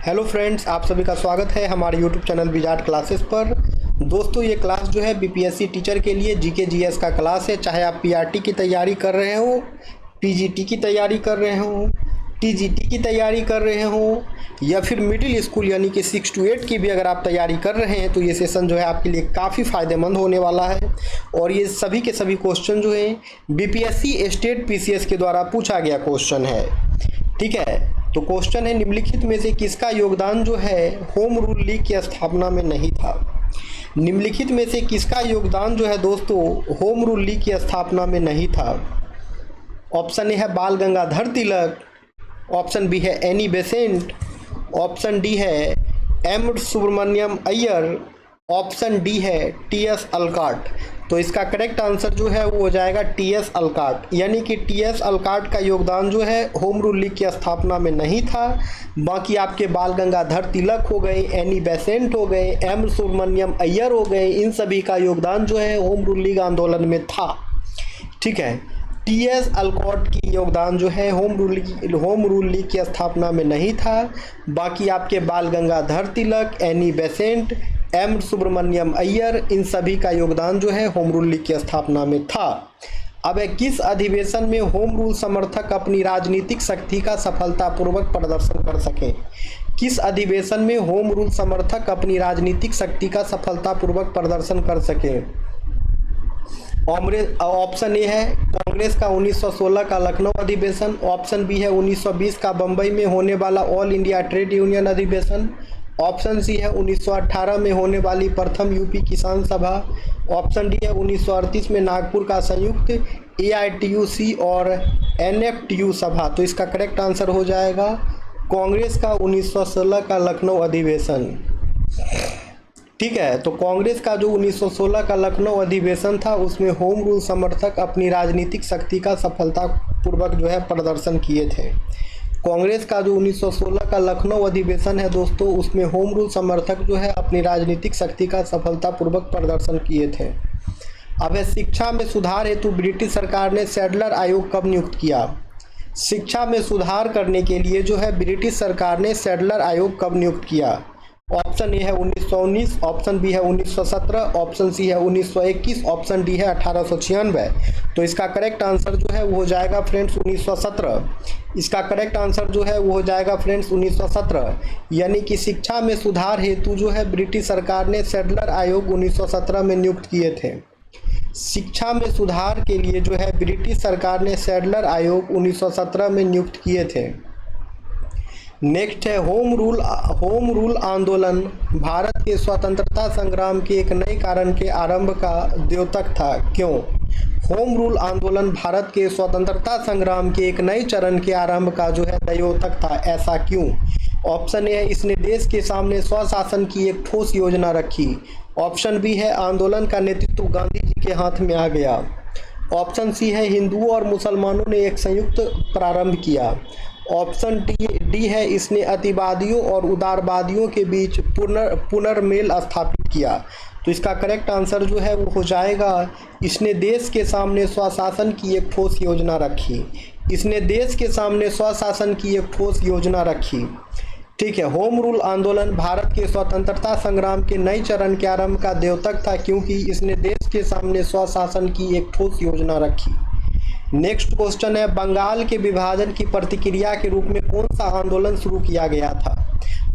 Hello friends, आप सभी का स्वागत है हमारे यूट्यूब चैनल विजार्ड क्लासेस पर। दोस्तों, ये क्लास जो है बीपीएससी टीचर के लिए जीके जीएस का क्लास है। चाहे आप पीआरटी की तैयारी कर रहे हो, पीजीटी की तैयारी कर रहे हो, टीजीटी की तैयारी कर रहे हो, या फिर मिडिल स्कूल यानी कि 6 to 8 की भी अगर आप तैयारी कर रहे हैं तो ये सेशन जो है आपके लिए काफ़ी फ़ायदेमंद होने वाला है। और ये सभी के सभी क्वेश्चन जो हैं बीपीएससी स्टेट पीसीएस के द्वारा पूछा गया क्वेश्चन है। ठीक है, तो क्वेश्चन है, निम्नलिखित में से किसका योगदान जो है होम रूल लीग की स्थापना में नहीं था। निम्नलिखित में से किसका योगदान जो है दोस्तों होम रूल लीग की स्थापना में नहीं था। ऑप्शन ए है बाल गंगाधर तिलक, ऑप्शन बी है एनी बेसेंट, ऑप्शन डी है M Subramaniam Iyer, option D है टीएस अलकाट। तो इसका करेक्ट आंसर जो है वो हो जाएगा टीएस अलकाट, यानी कि टीएस अलकाट का योगदान जो है होम रूल लीग की स्थापना में नहीं था। बाकी आपके बाल गंगाधर तिलक हो गए, एनी बेसेंट हो गए, एम सुब्रमण्यम अय्यर हो गए, इन सभी का योगदान जो है होम रूल लीग आंदोलन में था। ठीक है, टीएस अलकॉट की योगदान जो है होम रूल लीग की स्थापना में नहीं था। बाकी आपके Bal Gangadhar Tilak, Annie Besant, M Subramaniam Iyer, इन सभी का योगदान जो है होम रूल लीग की स्थापना में था। अब किस अधिवेशन में होम रूल समर्थक अपनी राजनीतिक शक्ति का सफलतापूर्वक प्रदर्शन कर सकें। किस अधिवेशन में होम रूल समर्थक अपनी राजनीतिक शक्ति का सफलतापूर्वक प्रदर्शन कर सकें। ऑप्शन ए है कांग्रेस का 1916 का लखनऊ अधिवेशन, ऑप्शन बी है 1920 का बम्बई में होने वाला ऑल इंडिया ट्रेड यूनियन अधिवेशन, ऑप्शन सी है 1918 में होने वाली प्रथम यूपी किसान सभा, ऑप्शन डी है 1938 में नागपुर का संयुक्त एआईटीयूसी और एनएफटीयू सभा। तो इसका करेक्ट आंसर हो जाएगा कांग्रेस का 1916 का लखनऊ अधिवेशन। ठीक है, तो कांग्रेस का जो 1916 का लखनऊ अधिवेशन था उसमें होम रूल समर्थक अपनी राजनीतिक शक्ति का सफलतापूर्वक जो है प्रदर्शन किए थे। कांग्रेस का जो 1916 का लखनऊ अधिवेशन है दोस्तों, उसमें होम रूल समर्थक जो है अपनी राजनीतिक शक्ति का सफलतापूर्वक प्रदर्शन किए थे। अब है शिक्षा में सुधार हेतु ब्रिटिश सरकार ने सैडलर आयोग कब नियुक्त किया। शिक्षा में सुधार करने के लिए जो है ब्रिटिश सरकार ने सैडलर आयोग कब नियुक्त किया। ऑप्शन ए है 1919, ऑप्शन बी है 1917, ऑप्शन सी है 1921, ऑप्शन डी है 1896। तो इसका करेक्ट आंसर जो है वो हो जाएगा फ्रेंड्स 1917। इसका करेक्ट आंसर जो है वो हो जाएगा फ्रेंड्स 1917, यानी कि शिक्षा में सुधार हेतु जो है ब्रिटिश सरकार ने सैडलर आयोग 1917 में नियुक्त किए थे। शिक्षा में सुधार के लिए जो है ब्रिटिश सरकार ने सैडलर आयोग 1917 में नियुक्त किए थे। नेक्स्ट है होम रूल आंदोलन भारत के स्वतंत्रता संग्राम के एक नए कारण के आरंभ का द्योतक था, क्यों। होम रूल आंदोलन भारत के स्वतंत्रता संग्राम के एक नए चरण के आरंभ का जो है द्योतक था, ऐसा क्यों। ऑप्शन ए है इसने देश के सामने स्वशासन की एक ठोस योजना रखी, ऑप्शन बी है आंदोलन का नेतृत्व गांधी जी के हाथ में आ गया, ऑप्शन सी है हिंदुओं और मुसलमानों ने एक संयुक्त प्रारंभ किया, ऑप्शन डी है इसने अतिवादियों और उदारवादियों के बीच पुनर्मेल स्थापित किया। तो इसका करेक्ट आंसर जो है वो हो जाएगा इसने देश के सामने स्वशासन की एक ठोस योजना रखी। इसने देश के सामने स्वशासन की एक ठोस योजना रखी। ठीक है, होम रूल आंदोलन भारत के स्वतंत्रता संग्राम के नए चरण के आरंभ का द्योतक था, क्योंकि इसने देश के सामने स्वशासन की एक ठोस योजना रखी। नेक्स्ट क्वेश्चन है, बंगाल के विभाजन की प्रतिक्रिया के रूप में कौन सा आंदोलन शुरू किया गया था।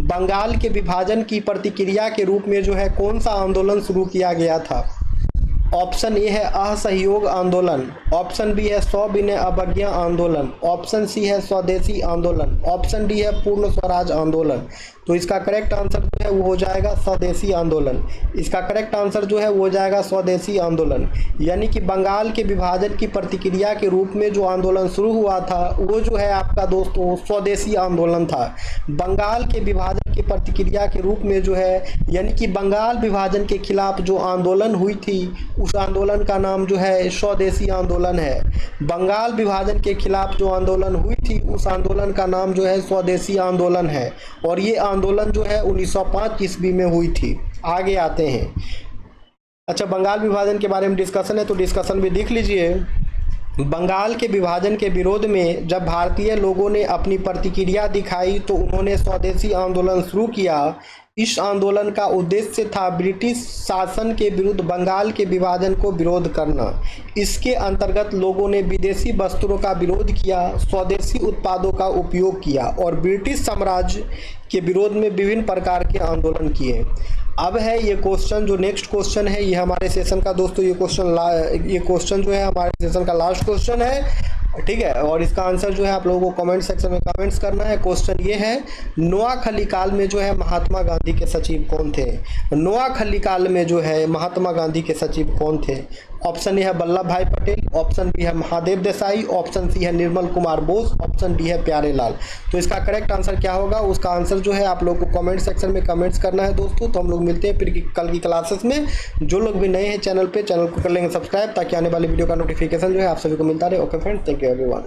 बंगाल के विभाजन की प्रतिक्रिया के रूप में जो है कौन सा आंदोलन शुरू किया गया था। ऑप्शन ए है असहयोग आंदोलन, ऑप्शन बी है सविनय अवज्ञा आंदोलन, ऑप्शन सी है स्वदेशी आंदोलन, ऑप्शन डी है पूर्ण स्वराज आंदोलन। तो इसका करेक्ट आंसर जो है वो हो जाएगा स्वदेशी आंदोलन। इसका करेक्ट आंसर जो है वो हो जाएगा स्वदेशी आंदोलन, यानी कि बंगाल के विभाजन की प्रतिक्रिया के रूप में जो आंदोलन शुरू हुआ था वो जो है आपका दोस्तों स्वदेशी आंदोलन था। बंगाल के विभाजन की प्रतिक्रिया के रूप में जो है यानी कि बंगाल विभाजन के खिलाफ जो आंदोलन हुई थी उस आंदोलन का नाम जो है स्वदेशी आंदोलन है। बंगाल विभाजन के खिलाफ जो आंदोलन हुई थी उस आंदोलन का नाम जो है स्वदेशी आंदोलन है, और ये आंदोलन जो है 1905 ईस्वी में हुई थी। आगे आते हैं। अच्छा, बंगाल विभाजन के बारे में डिस्कशन है तो डिस्कशन भी देख लीजिए। बंगाल के विभाजन के विरोध में जब भारतीय लोगों ने अपनी प्रतिक्रिया दिखाई तो उन्होंने स्वदेशी आंदोलन शुरू किया। इस आंदोलन का उद्देश्य था ब्रिटिश शासन के विरुद्ध बंगाल के विभाजन को विरोध करना। इसके अंतर्गत लोगों ने विदेशी वस्त्रों का विरोध किया, स्वदेशी उत्पादों का उपयोग किया और ब्रिटिश साम्राज्य के विरोध में विभिन्न प्रकार के आंदोलन किए। अब है ये क्वेश्चन, जो नेक्स्ट क्वेश्चन है ये हमारे सेशन का दोस्तों, ये क्वेश्चन जो है हमारे सेशन का लास्ट क्वेश्चन है, ठीक है। और इसका आंसर जो है आप लोगों को कमेंट सेक्शन में कमेंट्स करना है। क्वेश्चन ये है, नोआखली काल में जो है महात्मा गांधी के सचिव कौन थे? नोआखली काल में जो है महात्मा गांधी के सचिव कौन थे? ऑप्शन ए है वल्लभ भाई पटेल, ऑप्शन बी है महादेव देसाई, ऑप्शन सी है निर्मल कुमार बोस, ऑप्शन डी है प्यारे लाल। तो इसका करेक्ट आंसर क्या होगा? उसका आंसर जो है आप लोग को कमेंट सेक्शन में कमेंट्स करना है दोस्तों। तो हम लोग मिलते हैं फिर कल की क्लासेस में। जो लोग भी नए हैं चैनल पे, चैनल को कर लेंगे सब्सक्राइब ताकि आने वाली वीडियो का नोटिफिकेशन जो है आप सभी को मिलता रहे। Okay friends, thank you everyone.